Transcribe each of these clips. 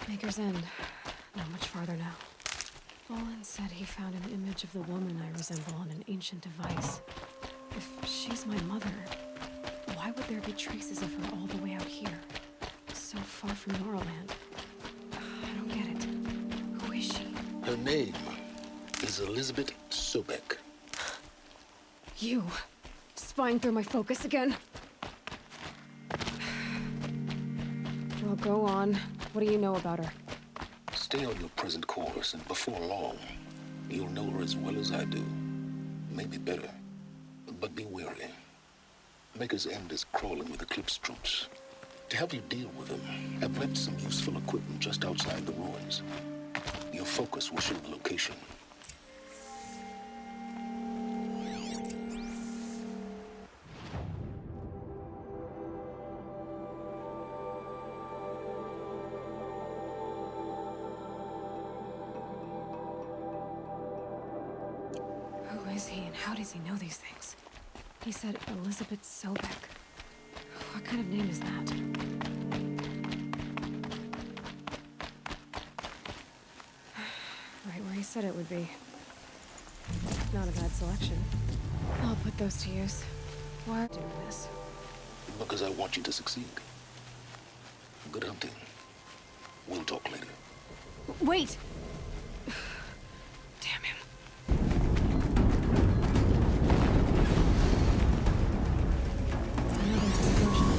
Maker's End. Not much farther now. Olin said he found an image of the woman I resemble on an ancient device. If she's my mother, why would there be traces of her all the way out here? So far from Norland. I don't get it. Who is she? Her name is Elizabeth Sobek. You. Spying through my focus again? Well, go on. What do you know about her? Stay on your present course, and before long, you'll know her as well as I do. Maybe better. But be wary. Maker's End is crawling with Eclipse troops. To help you deal with them, I've left some useful equipment just outside the ruins. Your focus will show the location. Who is he and how does he know these things? He said Elizabeth Sobek. What kind of name is that? Right where he said it would be. Not a bad selection. I'll put those to use. Why are you doing this? Because I want you to succeed. Good hunting. We'll talk later. Wait! Damn him. Another explosion.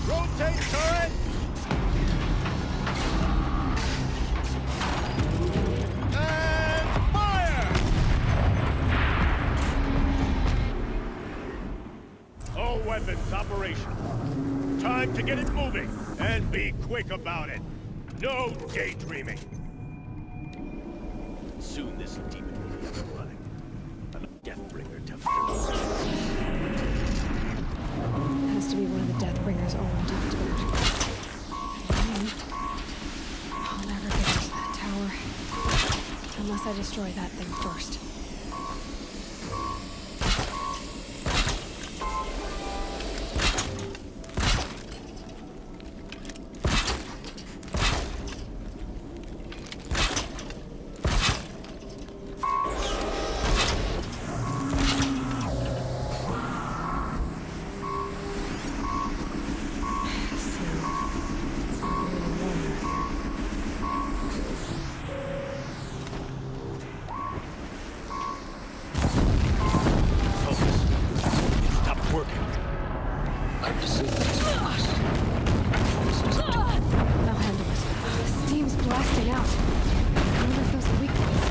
Rotate turret! And fire! All weapons operational. Time to get it moving, and be quick about it. No daydreaming. Soon this demon will be up and running. And a Deathbringer tempted. Has to be one of the Deathbringers Olin talked about. I'll never get into that tower. Unless I destroy that thing first. Stop working. I'm just saying this. I'll handle it. Steam's blasting out. I wonder if those are weak points.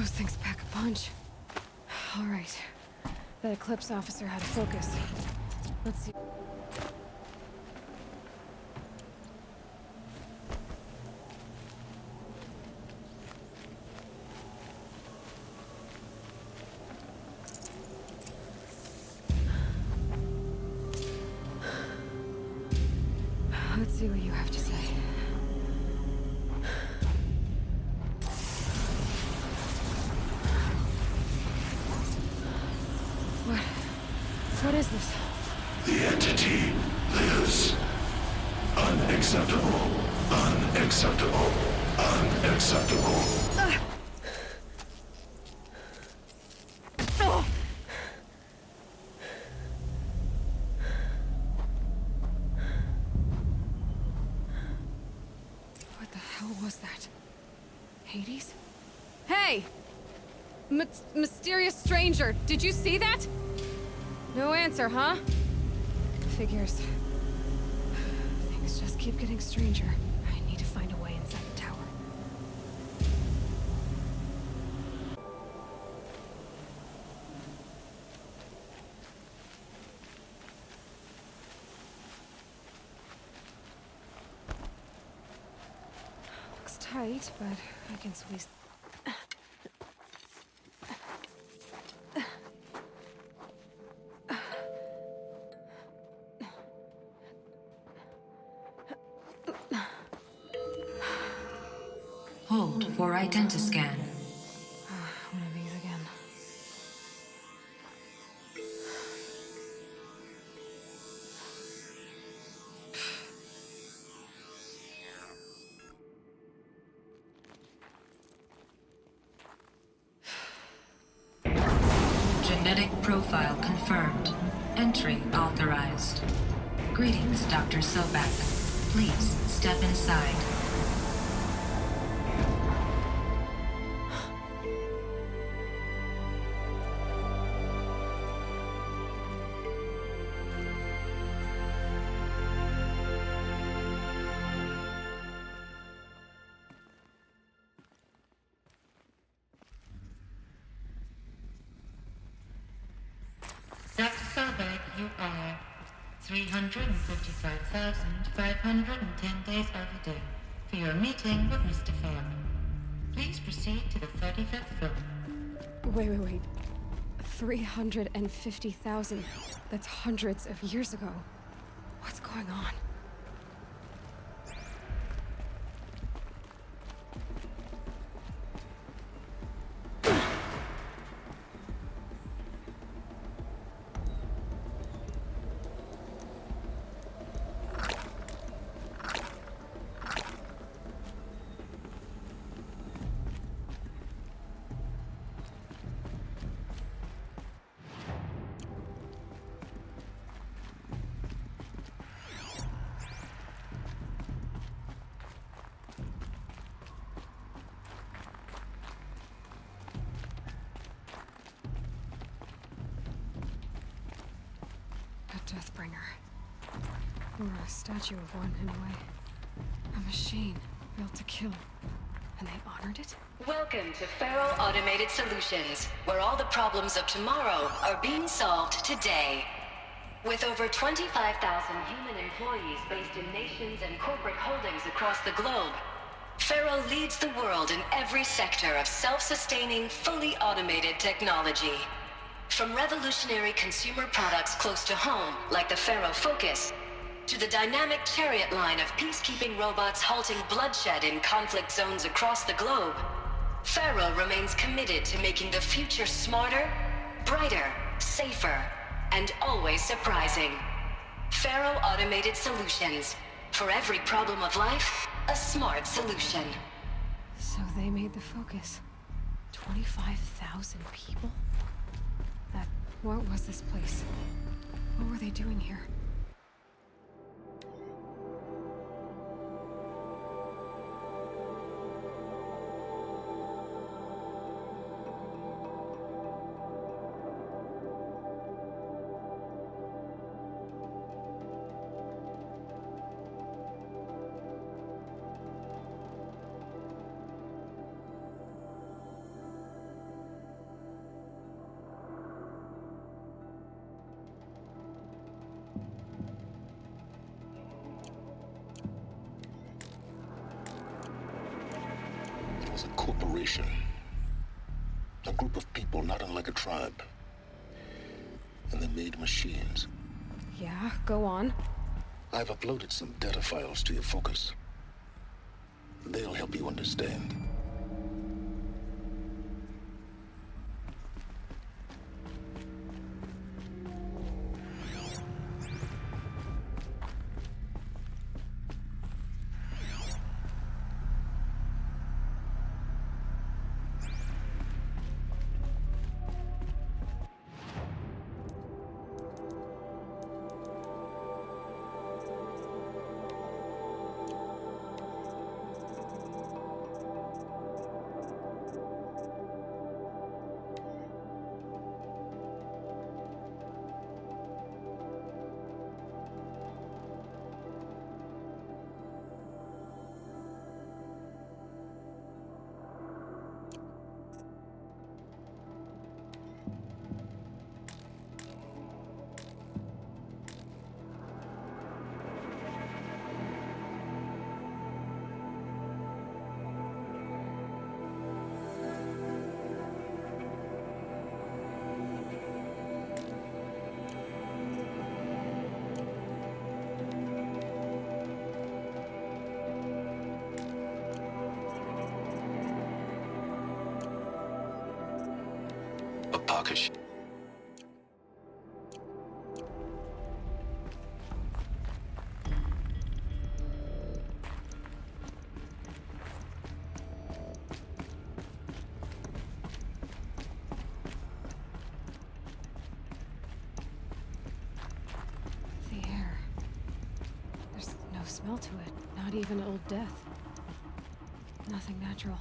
Those things pack a punch. All right. That Eclipse officer had a focus. Let's see. Let's see what you have to say. What is this? The entity lives. Unacceptable. Unacceptable. Unacceptable. What the hell was that? Hades? Hey! Mysterious stranger, did you see that? No answer, huh? Figures. Things just keep getting stranger. I need to find a way inside the tower. Looks tight, but I can squeeze. Hold for identiscan. One of these again. Genetic profile confirmed. Entry authorized. Greetings, Dr. Sobek. Please step inside. Dr. Sobek, you are 355,510 days overdue for your meeting with Mr. Fairman. Please proceed to the 35th floor. Wait. 350,000. That's hundreds of years ago. What's going on? Deathbringer. Or a statue of one, anyway. A machine built to kill. And they honored it? Welcome to Faro Automated Solutions, where all the problems of tomorrow are being solved today. With over 25,000 human employees based in nations and corporate holdings across the globe, Faro leads the world in every sector of self-sustaining, fully automated technology. From revolutionary consumer products close to home, like the Faro Focus, to the dynamic chariot line of peacekeeping robots halting bloodshed in conflict zones across the globe, Faro remains committed to making the future smarter, brighter, safer, and always surprising. Faro Automated Solutions. For every problem of life, a smart solution. So they made the Focus. 25,000 people? What was this place? What were they doing here? operation. A group of people not unlike a tribe. And they made machines. Yeah, go on. I've uploaded some data files to your focus. They'll help you understand. Apocalypse. The air. There's no smell to it, not even old death. Nothing natural.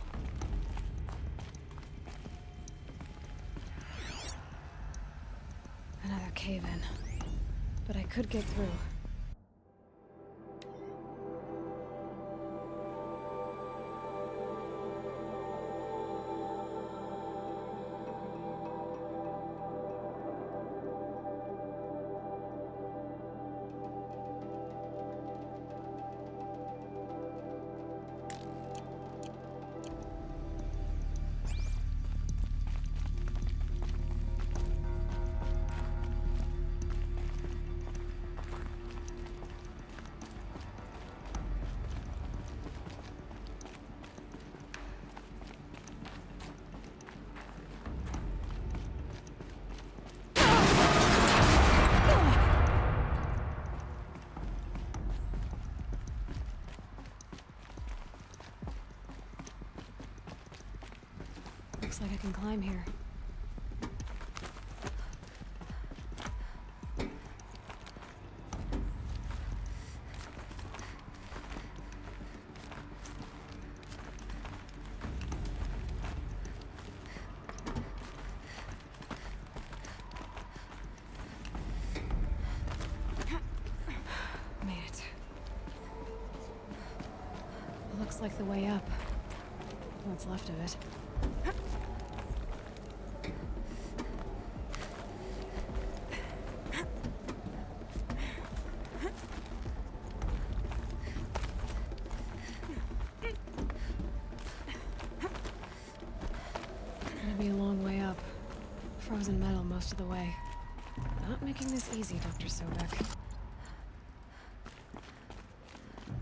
Another cave-in. But I could get through. Looks like I can climb here. Made it. Looks like the way up. What's left of it. Gonna be a long way up. Frozen metal most of the way. Not making this easy, Dr. Sobek.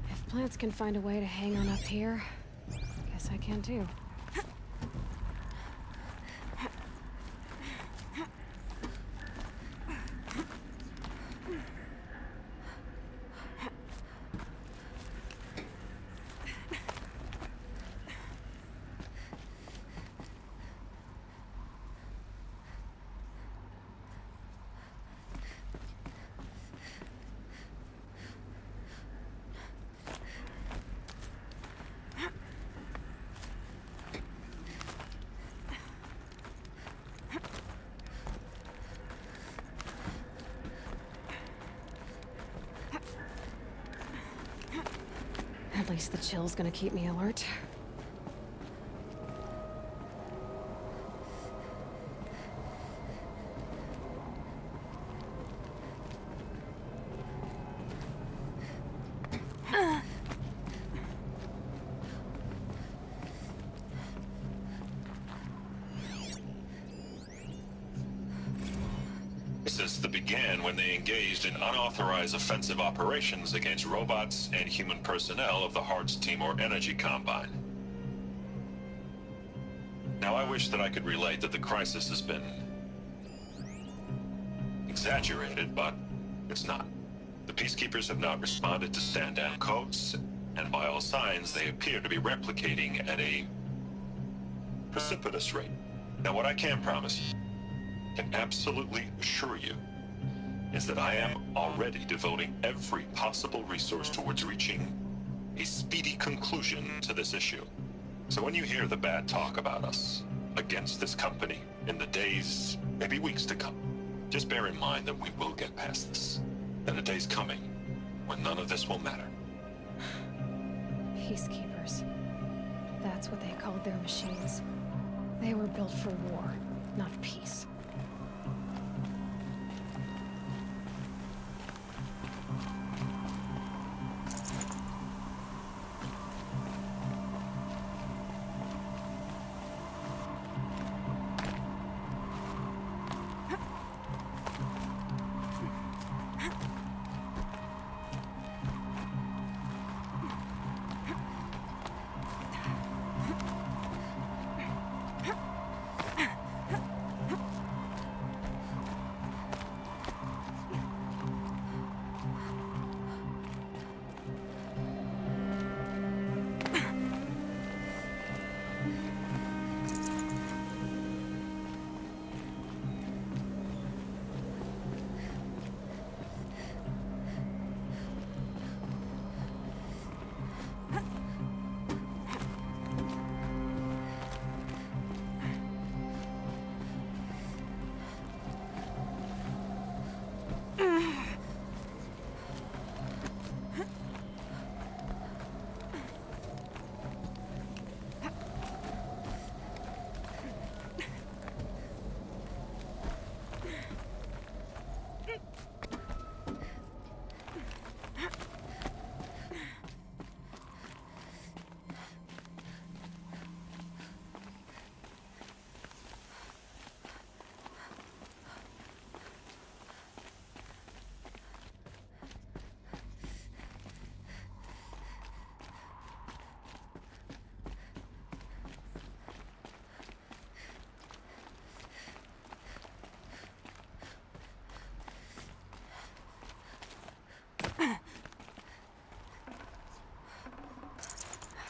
If plants can find a way to hang on up here, guess I can too. At least the chill's gonna keep me alert. crisis that began when they engaged in unauthorized offensive operations against robots and human personnel of the Hearts Timor Energy Combine. Now, I wish that I could relate that the crisis has been exaggerated, but it's not. The Peacekeepers have not responded to stand-down codes, and by all signs, they appear to be replicating at a precipitous rate. Now, what I can promise you, can absolutely assure you, is that I am already devoting every possible resource towards reaching a speedy conclusion to this issue. So when you hear the bad talk about us against this company in the days, maybe weeks to come, just bear in mind that we will get past this. That a day's coming when none of this will matter. Peacekeepers. That's what they called their machines. They were built for war, not peace.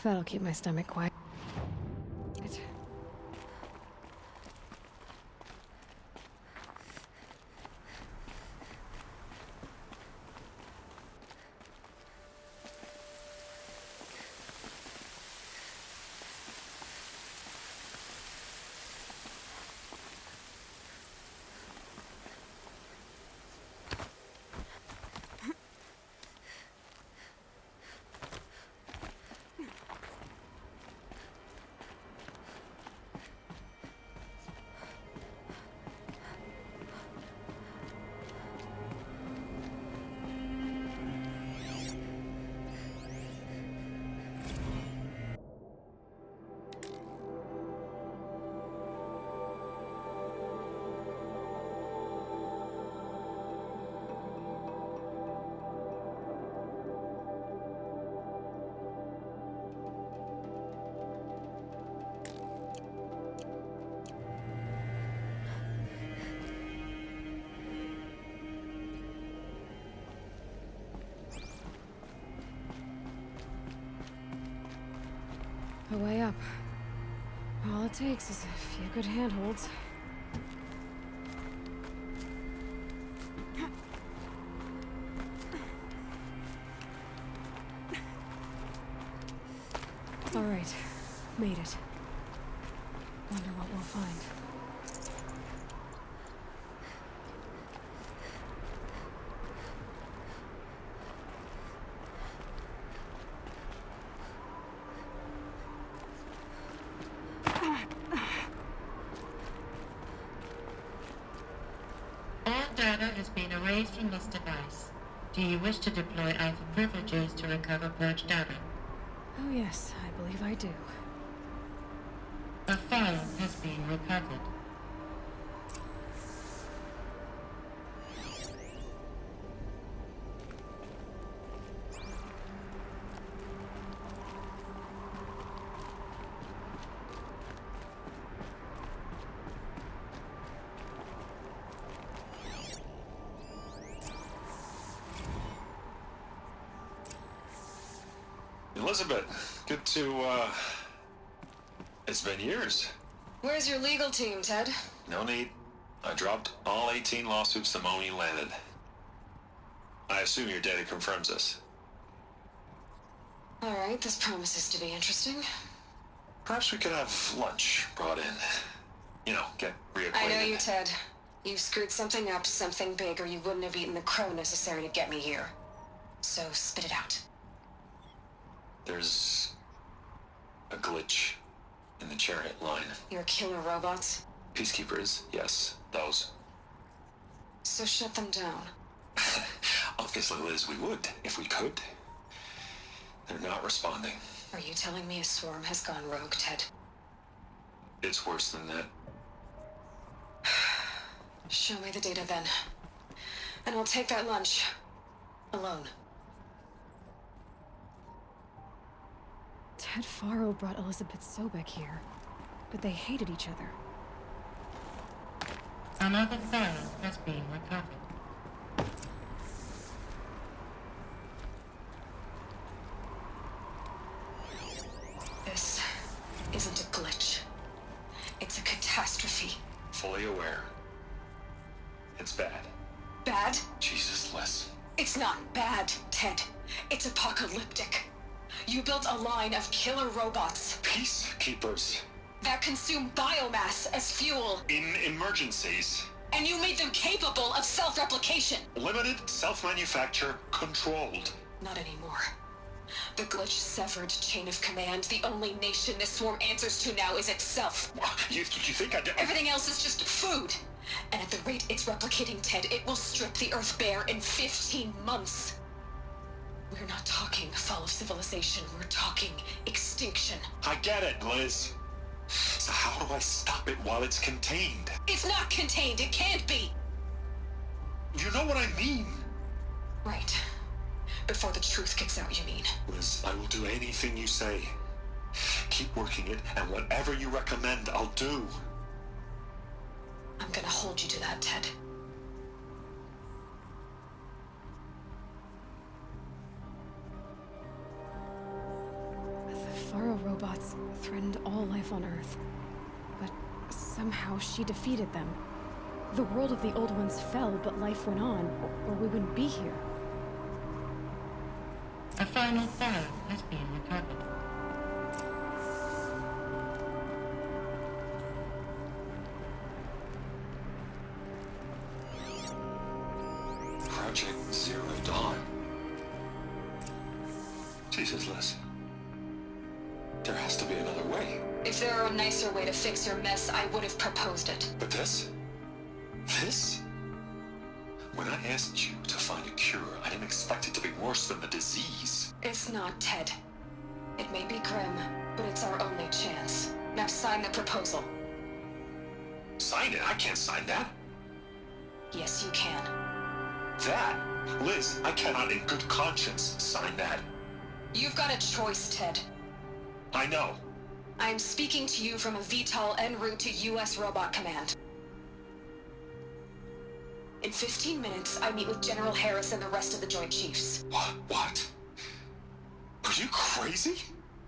That'll keep my stomach quiet. A way up. All it takes is a few good handholds. All right, made it. Wonder what we'll find. Data has been erased from this device. Do you wish to deploy Alpha privileges to recover purged data? Oh yes, I believe I do. A file has been recovered. Elizabeth, good to, It's been years. Where's your legal team, Ted? No need. I dropped all 18 lawsuits the moment you landed. I assume your data confirms this. All right, this promises to be interesting. Perhaps we could have lunch brought in. You know, get reacquainted. I know you, Ted. You screwed something up, something big, or you wouldn't have eaten the crow necessary to get me here. So spit it out. There's a glitch in the chariot line. Your killer robots? Peacekeepers, yes, those. So shut them down. Obviously, Liz, we would, if we could. They're not responding. Are you telling me a swarm has gone rogue, Ted? It's worse than that. Show me the data then. And I'll take that lunch. Alone. Ted Faro brought Elizabeth Sobek here, but they hated each other. Another phone has been recovered. This isn't a glitch. It's a catastrophe. Fully aware. It's bad. Bad? Jesus, Liz. It's not bad, Ted. It's apocalyptic. You built a line of killer robots Peacekeepers. that consume biomass as fuel, In emergencies. and you made them capable of self-replication. Limited, self-manufacture, controlled. Not anymore. The glitch severed chain of command. The only nation this swarm answers to now is itself. You think I did? Everything else is just food. And at the rate it's replicating, Ted, it will strip the Earth bare in 15 months. We're not talking fall of civilization. We're talking extinction. I get it, Liz. So how do I stop it while it's contained? It's not contained. It can't be. You know what I mean? Right. Before the truth gets out, you mean? Liz, I will do anything you say. Keep working it, and whatever you recommend, I'll do. I'm gonna hold you to that, Ted. The Faro robots threatened all life on Earth, but somehow she defeated them. The world of the old ones fell, but life went on, or we wouldn't be here. A final phone has been recovered. Project Zero Dawn. Jesus, Liz. There has to be another way. If there were a nicer way to fix your mess, I would have proposed it. But this? This? When I asked you to find a cure, I didn't expect it to be worse than the disease. It's not, Ted. It may be grim, but it's our only chance. Now sign the proposal. Sign it? I can't sign that. Yes, you can. That? Liz, I cannot in good conscience sign that. You've got a choice, Ted. I know. I am speaking to you from a VTOL en route to U.S. Robot Command. In 15 minutes, I meet with General Harris and the rest of the Joint Chiefs. What? Are you crazy?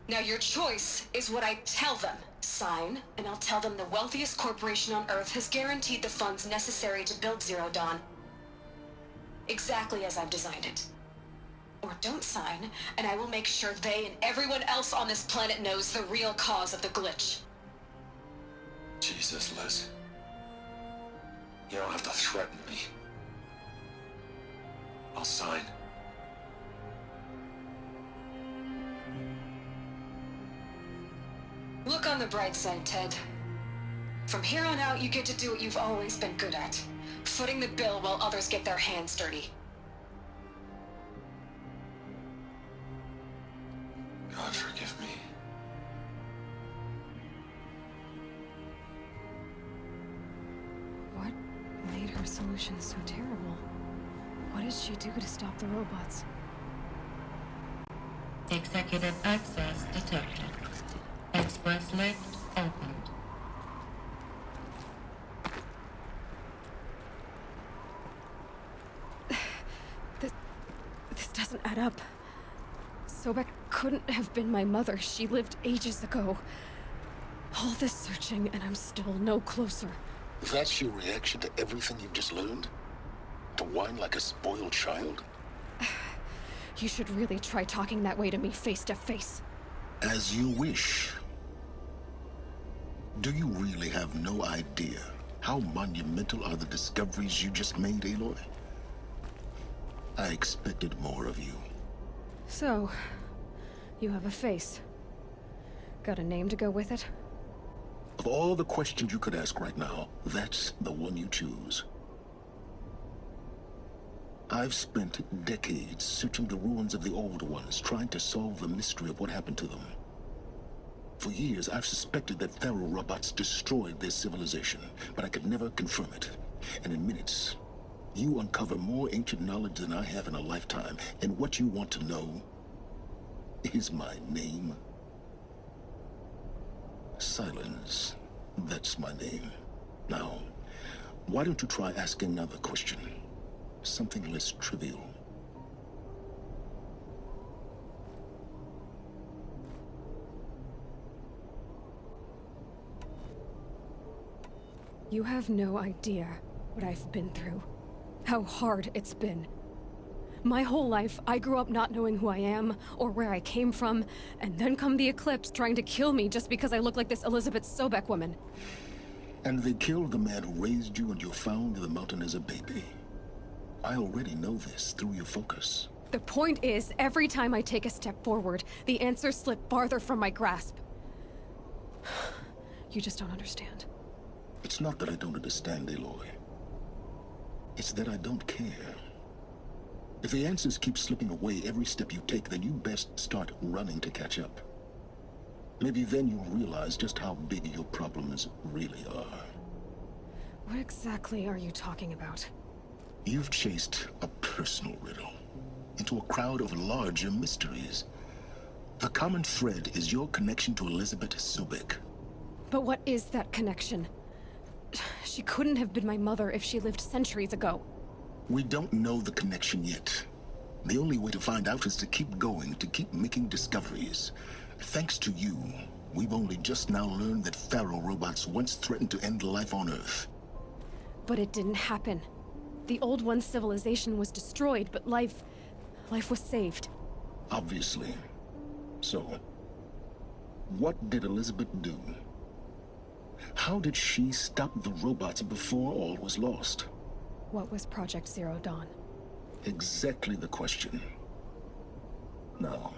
Now your choice is what I tell them. Sign, and I'll tell them the wealthiest corporation on Earth has guaranteed the funds necessary to build Zero Dawn. Exactly as I've designed it. Or don't sign, and I will make sure they and everyone else on this planet knows the real cause of the glitch. Jesus, Liz. You don't have to threaten me. I'll sign. Look on the bright side, Ted. From here on out, you get to do what you've always been good at. Footing the bill while others get their hands dirty. God forgive me. What made her solution so terrible? What did she do to stop the robots? Executive access detected. Express lift opened. This doesn't add up. Sobek couldn't have been my mother. She lived ages ago. All this searching, and I'm still no closer. That's your reaction to everything you've just learned? To whine like a spoiled child? You should really try talking that way to me face to face. As you wish. Do you really have no idea how monumental are the discoveries you just made, Aloy? I expected more of you. So, you have a face. Got a name to go with it? Of all the questions you could ask right now, that's the one you choose. I've spent decades searching the ruins of the old ones, trying to solve the mystery of what happened to them. For years, I've suspected that Pharaoh robots destroyed their civilization, but I could never confirm it. And in minutes, you uncover more ancient knowledge than I have in a lifetime, and what you want to know is my name. Silence. That's my name. Now, why don't you try asking another question? Something less trivial. You have no idea what I've been through. How hard it's been. My whole life, I grew up not knowing who I am or where I came from, and then come the Eclipse trying to kill me just because I look like this Elizabeth Sobek woman. And they killed the man who raised you and you found in the mountain as a baby. I already know this through your focus. The point is, every time I take a step forward, the answers slip farther from my grasp. You just don't understand. It's not that I don't understand, Aloy. It's that I don't care. If the answers keep slipping away every step you take, then you best start running to catch up. Maybe then you'll realize just how big your problems really are. What exactly are you talking about? You've chased a personal riddle into a crowd of larger mysteries. The common thread is your connection to Elizabeth Sobek. But what is that connection? She couldn't have been my mother if she lived centuries ago. We don't know the connection yet. The only way to find out is to keep going, to keep making discoveries. Thanks to you, we've only just now learned that Pharaoh robots once threatened to end life on Earth. But it didn't happen. The old one's civilization was destroyed, but life was saved. Obviously. So, what did Elizabeth do? How did she stop the robots before all was lost? What was Project Zero Dawn? Exactly the question. Now,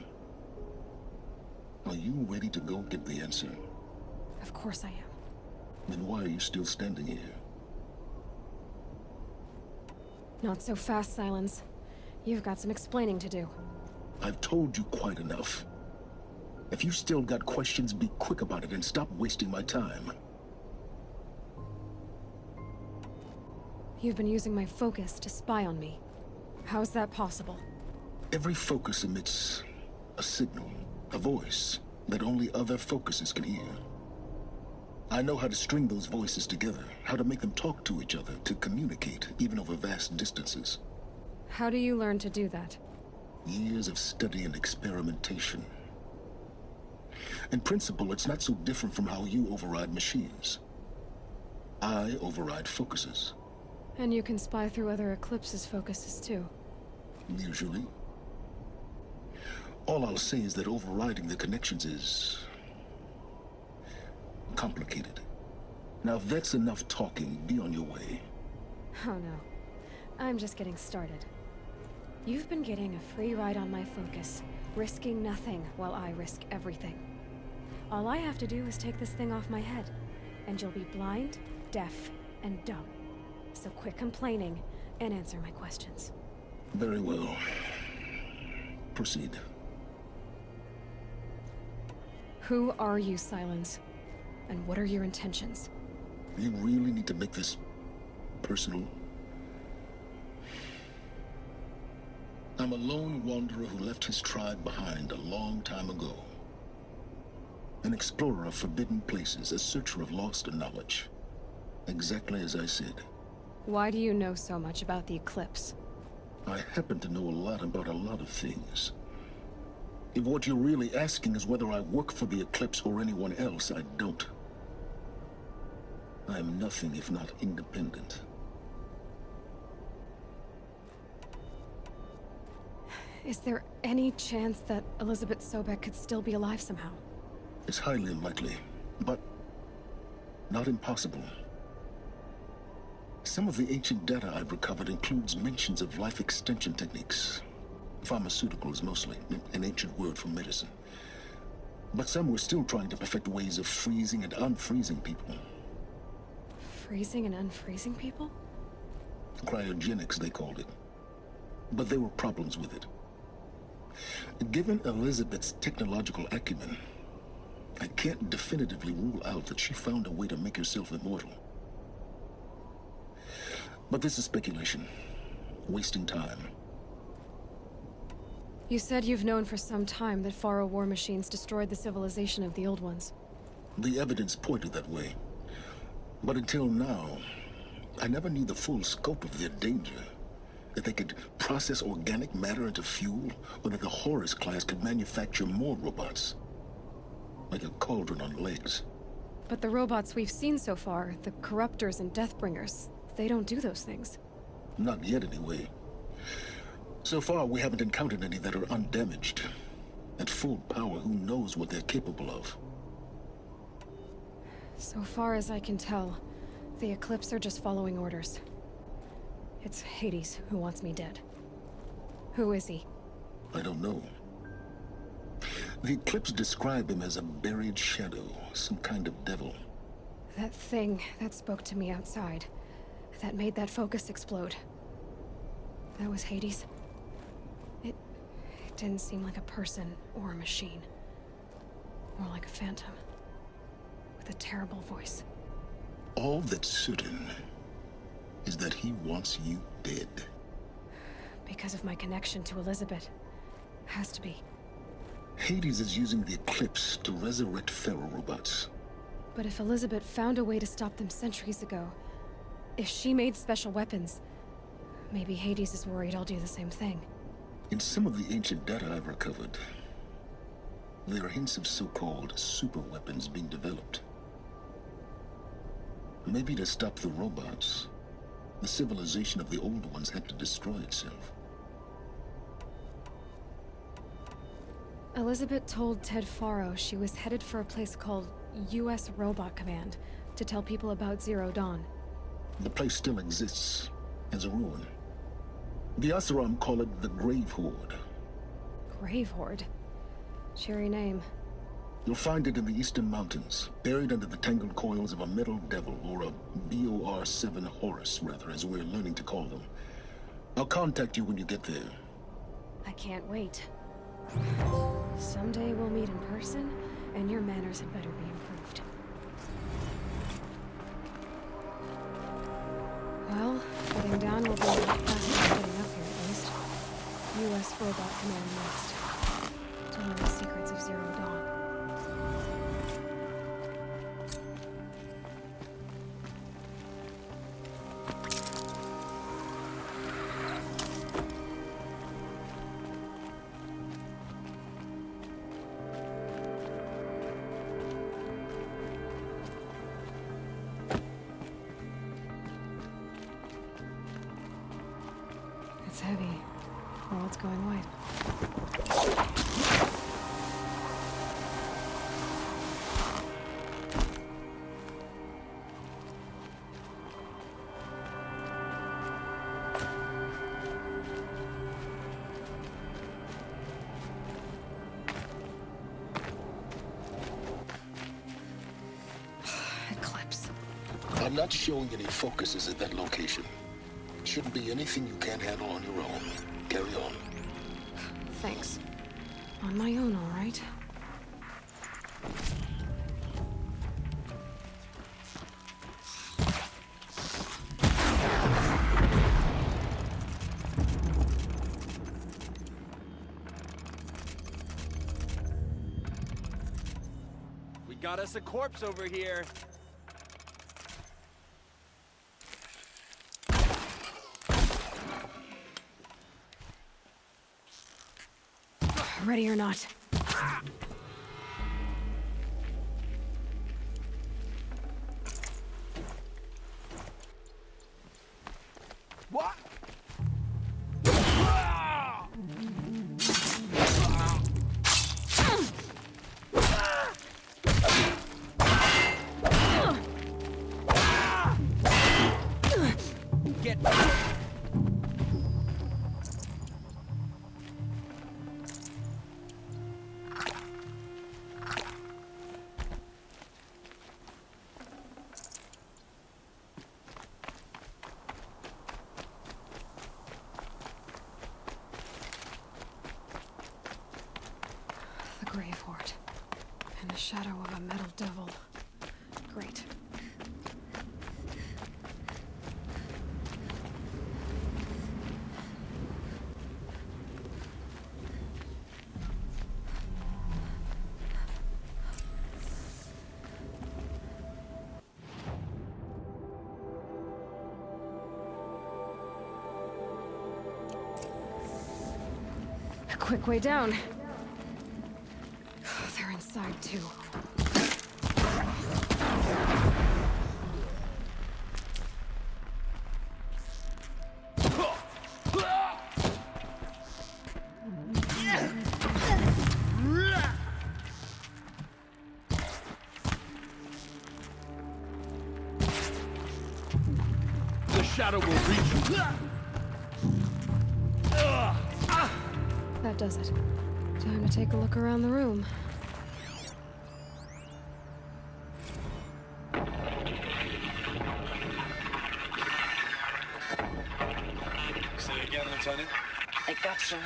are you ready to go get the answer? Of course I am. Then why are you still standing here? Not so fast, Silence. You've got some explaining to do. I've told you quite enough. If you still got questions, be quick about it and stop wasting my time. You've been using my focus to spy on me. How's that possible? Every focus emits a signal, a voice, that only other focuses can hear. I know how to string those voices together, how to make them talk to each other, to communicate, even over vast distances. How do you learn to do that? Years of study and experimentation. In principle, it's not so different from how you override machines. I override focuses. And you can spy through other Eclipse's focuses too. Usually. All I'll say is that overriding the connections is complicated. Now if that's enough talking, be on your way. Oh no. I'm just getting started. You've been getting a free ride on my focus, risking nothing while I risk everything. All I have to do is take this thing off my head, and you'll be blind, deaf, and dumb. So quit complaining and answer my questions. Very well. Proceed. Who are you, Silence? And what are your intentions? You really need to make this personal? I'm a lone wanderer who left his tribe behind a long time ago. An explorer of forbidden places, a searcher of lost knowledge. Exactly as I said. Why do you know so much about the Eclipse? I happen to know a lot about a lot of things. If what you're really asking is whether I work for the Eclipse or anyone else, I don't. I am nothing if not independent. Is there any chance that Elizabeth Sobek could still be alive somehow? It's highly unlikely, but not impossible. Some of the ancient data I've recovered includes mentions of life extension techniques. Pharmaceuticals, mostly, an ancient word for medicine. But some were still trying to perfect ways of freezing and unfreezing people. Freezing and unfreezing people? Cryogenics, they called it. But there were problems with it. Given Elizabeth's technological acumen, I can't definitively rule out that she found a way to make herself immortal. But this is speculation. Wasting time. You said you've known for some time that Faro war machines destroyed the civilization of the old ones. The evidence pointed that way. But until now, I never knew the full scope of their danger. That they could process organic matter into fuel, or that the Horus class could manufacture more robots. Like a cauldron on legs. But the robots we've seen so far, the Corruptors and Deathbringers, they don't do those things. Not yet, anyway. So far, we haven't encountered any that are undamaged. At full power, who knows what they're capable of? So far as I can tell, the Eclipse are just following orders. It's Hades who wants me dead. Who is he? I don't know. The Eclipse describe him as a buried shadow, some kind of devil. That thing that spoke to me outside, that made that focus explode. That was Hades? It didn't seem like a person or a machine. More like a phantom. With a terrible voice. All that's certain is that he wants you dead. Because of my connection to Elizabeth. Has to be. Hades is using the Eclipse to resurrect Pharaoh robots. But if Elizabeth found a way to stop them centuries ago, if she made special weapons, maybe Hades is worried I'll do the same thing. In some of the ancient data I've recovered, there are hints of so-called super weapons being developed. Maybe to stop the robots, the civilization of the old ones had to destroy itself. Elizabeth told Ted Faro she was headed for a place called U.S. Robot Command to tell people about Zero Dawn. The place still exists as a ruin. The Asuram call it the Grave Horde. Grave Horde? Cheery name. You'll find it in the Eastern Mountains, buried under the tangled coils of a metal devil, or a BOR-7 Horus, rather, as we're learning to call them. I'll contact you when you get there. I can't wait. Someday we'll meet in person, and your manners had better be improved. Well, getting down will be a lot faster than getting up here, at least. U.S. Robot Command next. To learn the secrets of Zero Dawn. It's heavy. World's going white. Eclipse. I'm not showing any focuses at that location. Shouldn't be anything you can't handle on your own. Carry on. Thanks. On my own, all right. We got us a corpse over here. Ready or not. What? Get. The grave hoard. In the shadow of a metal devil. Great. A quick way down. They're inside too. The shadow will reach you. That does it. Time to take a look around the room. Say again, Lieutenant. It got through.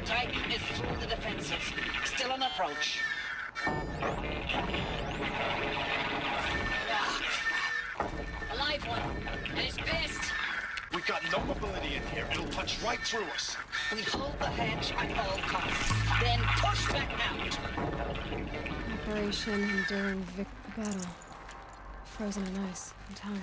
Titan is through the defenses. Still on approach. A live one. And it's pissed. We've got no mobility in here. It'll punch right through us. We hold the hedge at all costs. Then push back out. Operation Enduring Battle. Frozen in ice and time.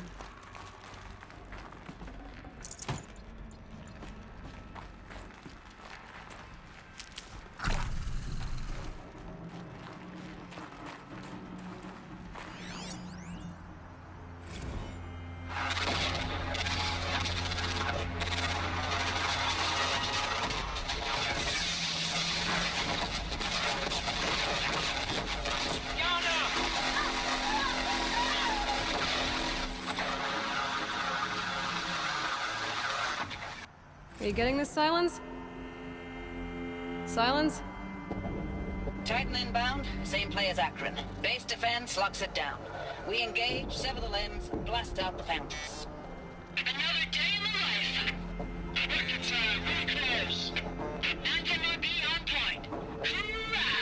Are you getting this, Silence? Silence? Titan inbound, same play as Akron. Base defense locks it down. We engage, sever the limbs, blast out the fountains. Another day in the life. Record time, very close. 90 MB on point. Hoorah!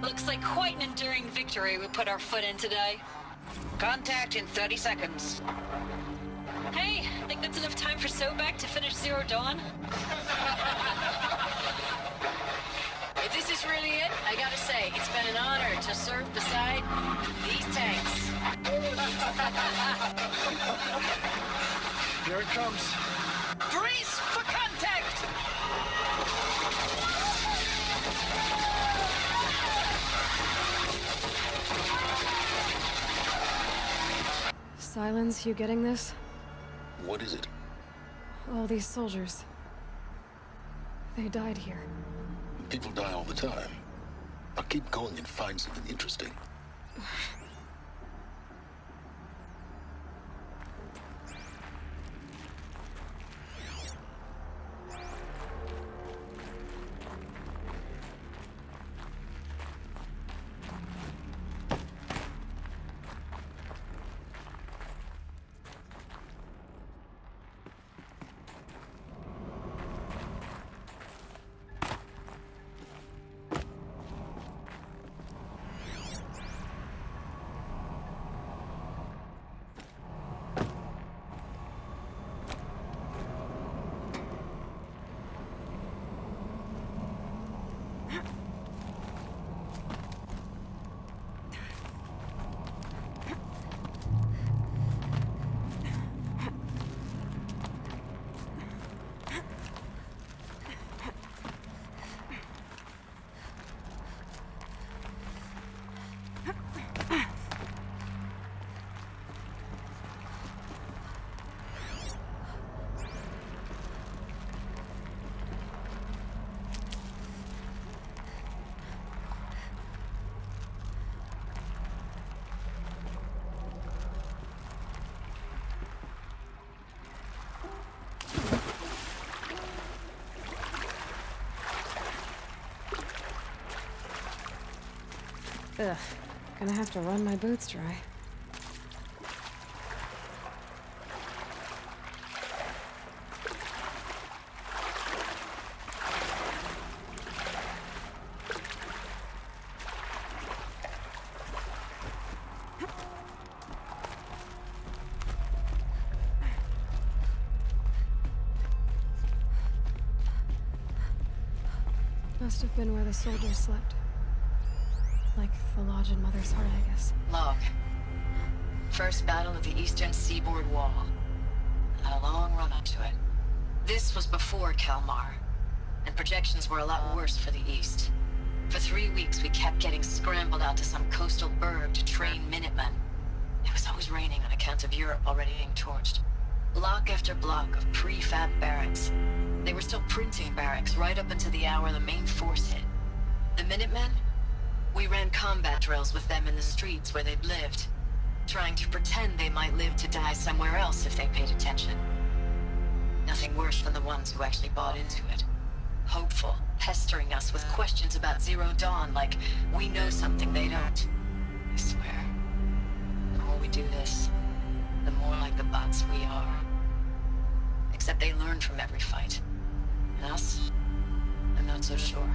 Looks like quite an enduring victory we put our foot in today. Contact in 30 seconds. Hey, think that's enough time for Sobek to finish Zero Dawn? If this is really it, I gotta say, it's been an honor to serve beside these tanks. Here it comes. Brace for contact! Silence, you getting this? What is it? All these soldiers. They died here. People die all the time. Now keep going and find something interesting. Ugh, gonna have to run my boots dry. Must have been where the soldiers slept. Like the lodge in Mother's Heart, I guess. Log. First battle of the Eastern Seaboard Wall. Had a long run up to it. This was before Kalmar, and projections were a lot worse for the East. For 3 weeks, we kept getting scrambled out to some coastal burg to train Minutemen. It was always raining on account of Europe already being torched. Block after block of prefab barracks. They were still printing barracks right up until the hour the main force hit. The Minutemen? We ran combat drills with them in the streets where they'd lived, trying to pretend they might live to die somewhere else if they paid attention. Nothing worse than the ones who actually bought into it. Hopeful, pestering us with questions about Zero Dawn like we know something they don't. I swear, the more we do this, the more like the bots we are. Except they learn from every fight. And us? I'm not so sure.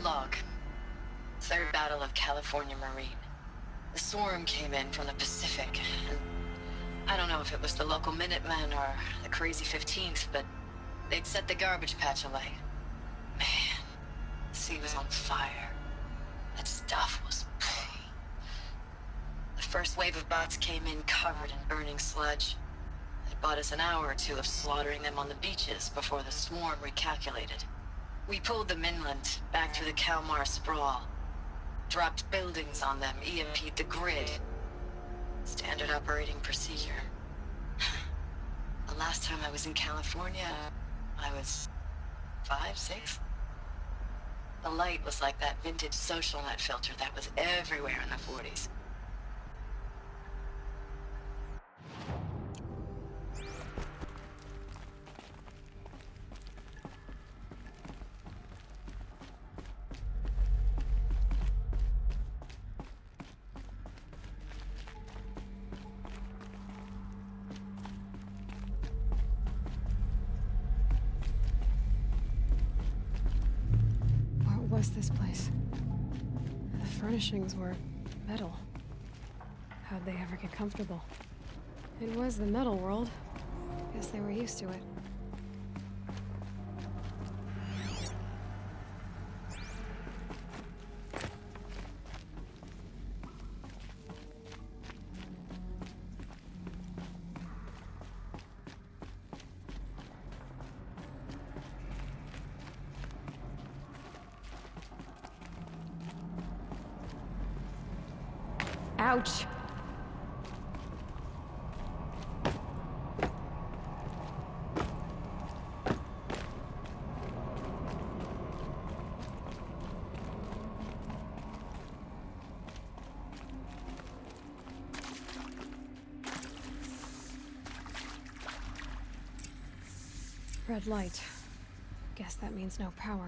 Log. Third Battle of California Marine. The swarm came in from the Pacific, and I don't know if it was the local Minutemen or the crazy 15th, but they'd set the garbage patch alight. Man, the sea was on fire. That stuff was... The first wave of bots came in covered in burning sludge. It bought us an hour or two of slaughtering them on the beaches before the swarm recalculated. We pulled them inland, back through the Kalmar sprawl. Dropped buildings on them, EMP'd the grid. Standard operating procedure. The last time I was in California, I was 5, 6? The light was like that vintage social net filter that was everywhere in the 40s. What was this place? The furnishings were metal. How'd they ever get comfortable? It was the metal world. Guess they were used to it. Ouch! Red light. Guess that means no power.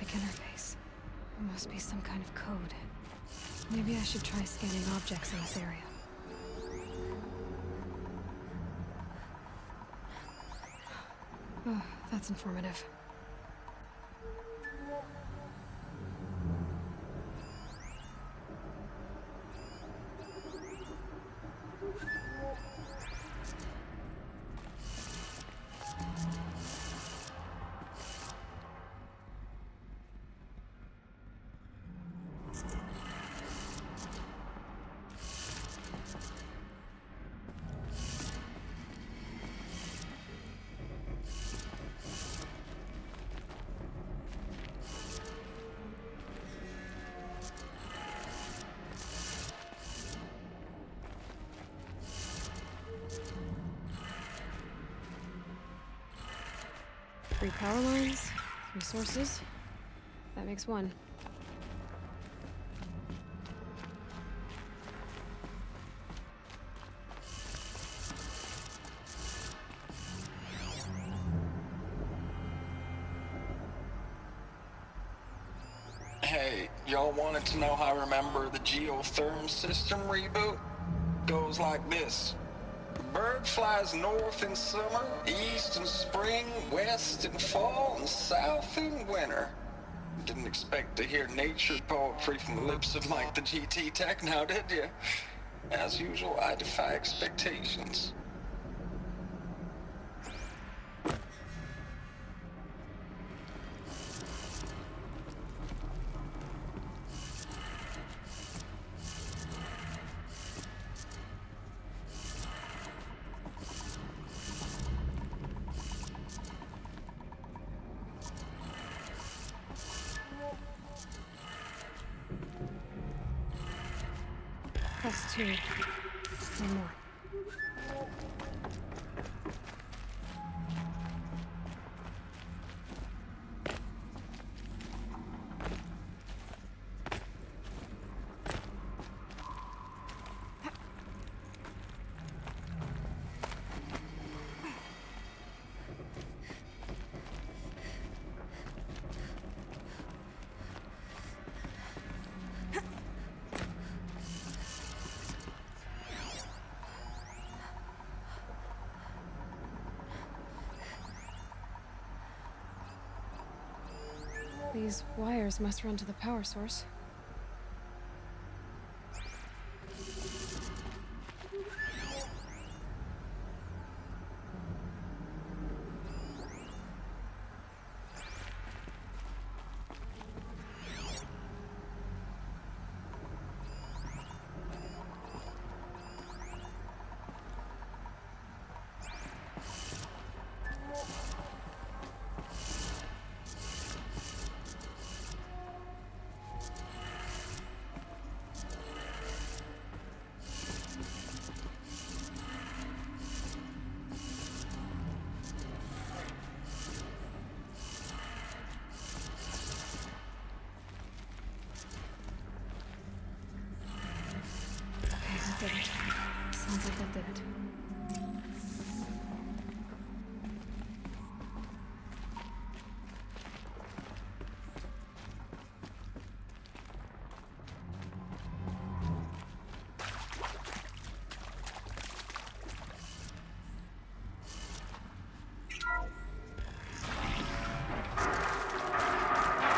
Interface. There must be some kind of code. Maybe I should try scanning objects in this area. Oh, that's informative. 3 power lines, 3 sources. That makes 1. Hey, y'all wanted to know how I remember the geotherm system reboot? Goes like this. Bird flies north in summer, east in spring, west in fall, and south in winter. Didn't expect to hear nature poetry from the lips of Mike the GT Tech now, did you? As usual, I defy expectations. That's 2. 1 more. These wires must run to the power source. Did it. Sounds like that did it.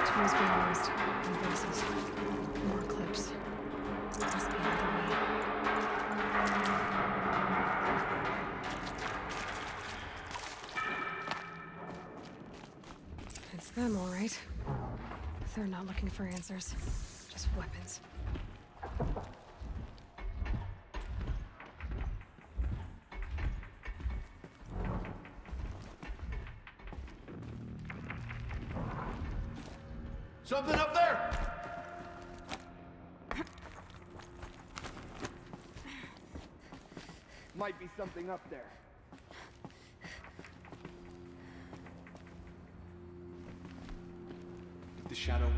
Tools being used. Invoices. More clips. Must be another way. It's them, all right. They're not looking for answers, just weapons. Something up there! Might be something up there. The shadow will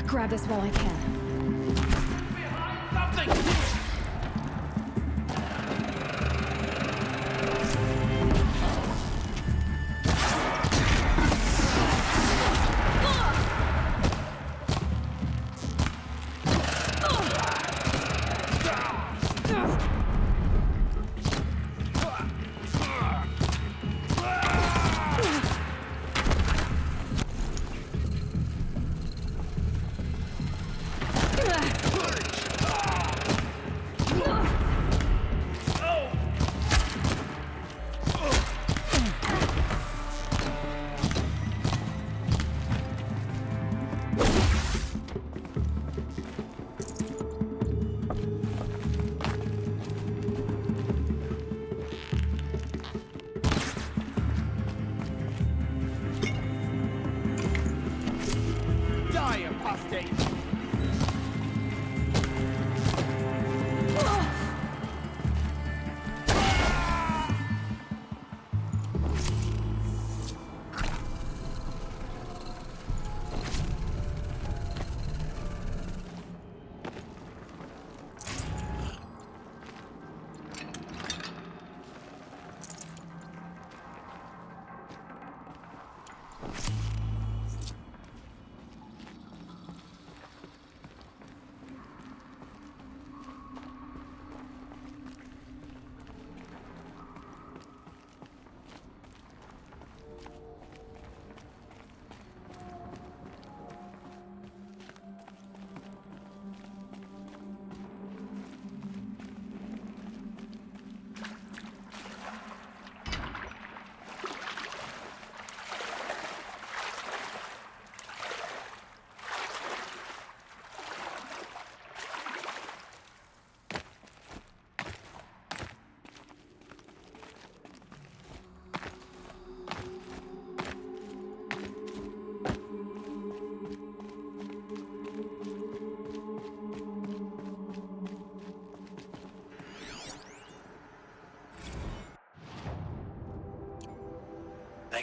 Grab this while I can. Something!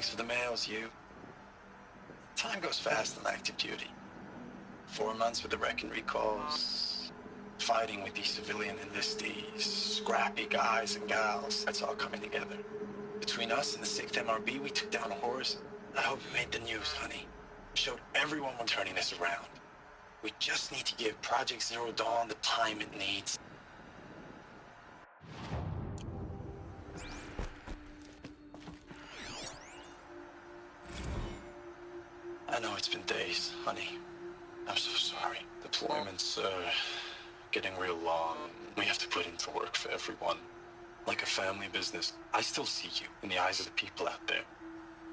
Thanks for the mails, you. Time goes fast on active duty. 4 months with the wreck and recalls, fighting with these civilian enlistees, scrappy guys and gals. That's all coming together. Between us and the 6th MRB, we took down a horse. I hope it made the news, honey. Showed everyone we're turning this around. We just need to give Project Zero Dawn the time it needs. I know it's been days, honey. I'm so sorry. Deployments are getting real long. We have to put in the work for everyone. Like a family business. I still see you in the eyes of the people out there.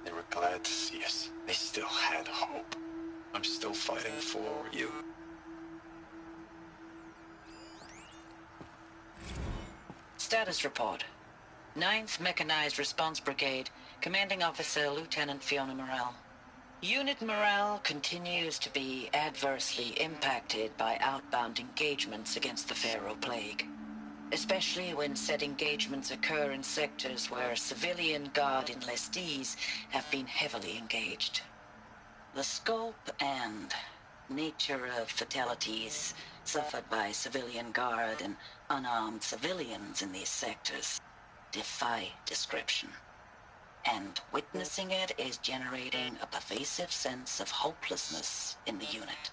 They were glad to see us. They still had hope. I'm still fighting for you. Status report. 9th Mechanized Response Brigade, Commanding Officer Lieutenant Fiona Morrell. Unit morale continues to be adversely impacted by outbound engagements against the Pharaoh Plague, especially when said engagements occur in sectors where civilian guard enlistees have been heavily engaged. The scope and nature of fatalities suffered by civilian guard and unarmed civilians in these sectors defy description. And witnessing it is generating a pervasive sense of hopelessness in the unit.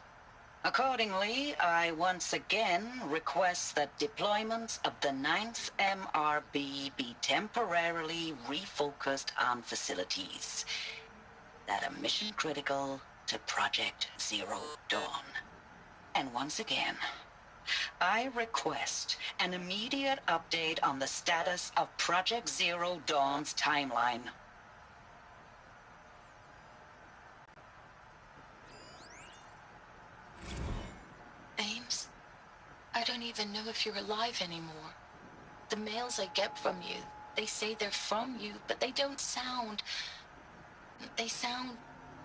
Accordingly, I once again request that deployments of the 9th MRB be temporarily refocused on facilities that are mission critical to Project Zero Dawn. And once again, I request an immediate update on the status of Project Zero Dawn's timeline. Ames, I don't even know if you're alive anymore. The mails I get from you, they say they're from you, but they don't sound... They sound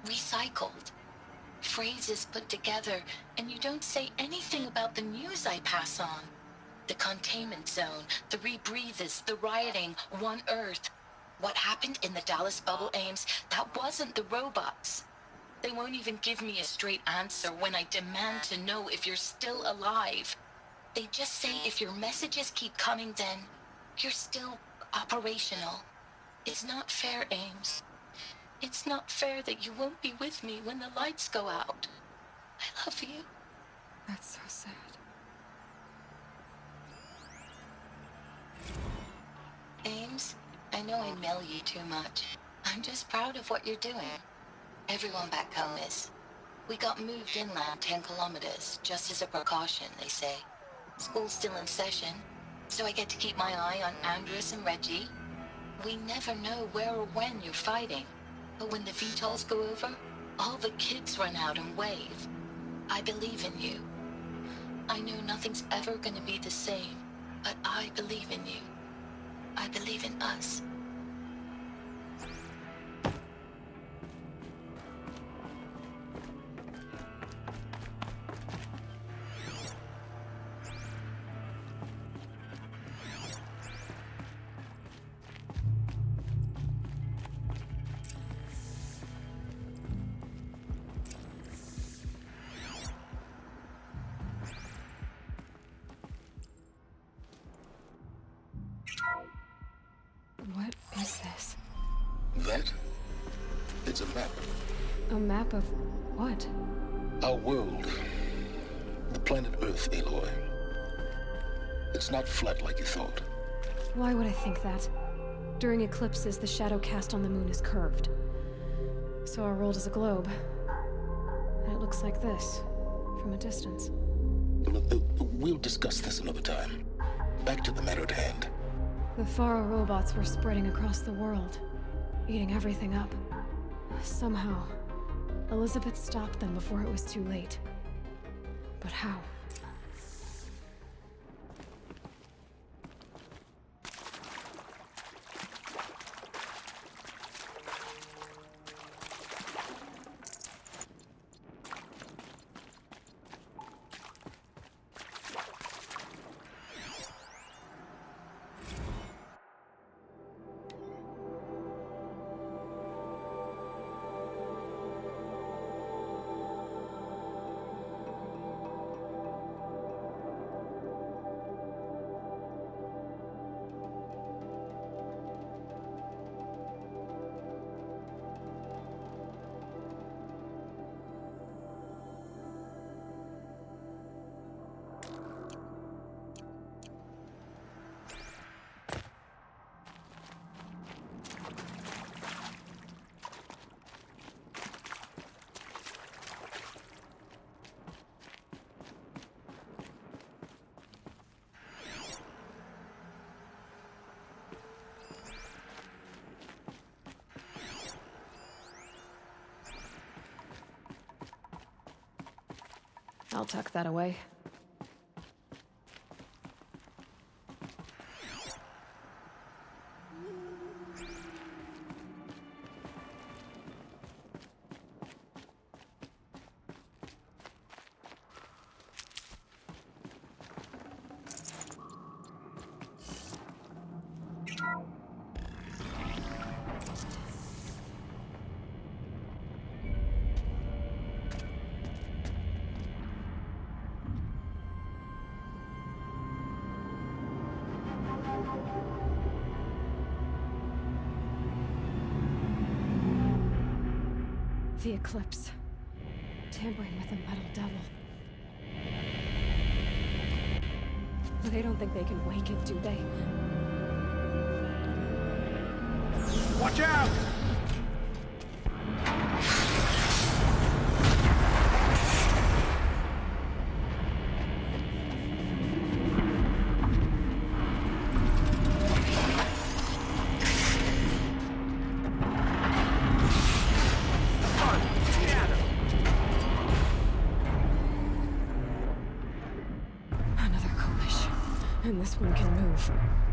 recycled. Phrases put together, and you don't say anything about the news I pass on. The containment zone, the rebreathers, the rioting, One Earth. What happened in the Dallas bubble, Ames, that wasn't the robots. They won't even give me a straight answer when I demand to know if you're still alive. They just say if your messages keep coming, then you're still operational. It's not fair, Ames. It's not fair that you won't be with me when the lights go out. I love you. That's so sad. Ames, I know I mail you too much. I'm just proud of what you're doing. Everyone back home is. We got moved inland 10 kilometers, just as a precaution, they say. School's still in session, so I get to keep my eye on Andres and Reggie. We never know where or when you're fighting, but when the VTOLs go over, all the kids run out and wave. I believe in you. I know nothing's ever gonna be the same, but I believe in you. I believe in us. What is this? That? It's a map. A map of what? Our world. The planet Earth, Aloy. It's not flat like you thought. Why would I think that? During eclipses, the shadow cast on the moon is curved. So our world is a globe. And it looks like this, from a distance. We'll discuss this another time. Back to the matter at hand. The Faro robots were spreading across the world, eating everything up. Somehow, Elizabeth stopped them before it was too late. But how? I'll tuck that away. The eclipse. Tampering with the metal devil. They don't think they can wake it, do they? Watch out! And this one can move.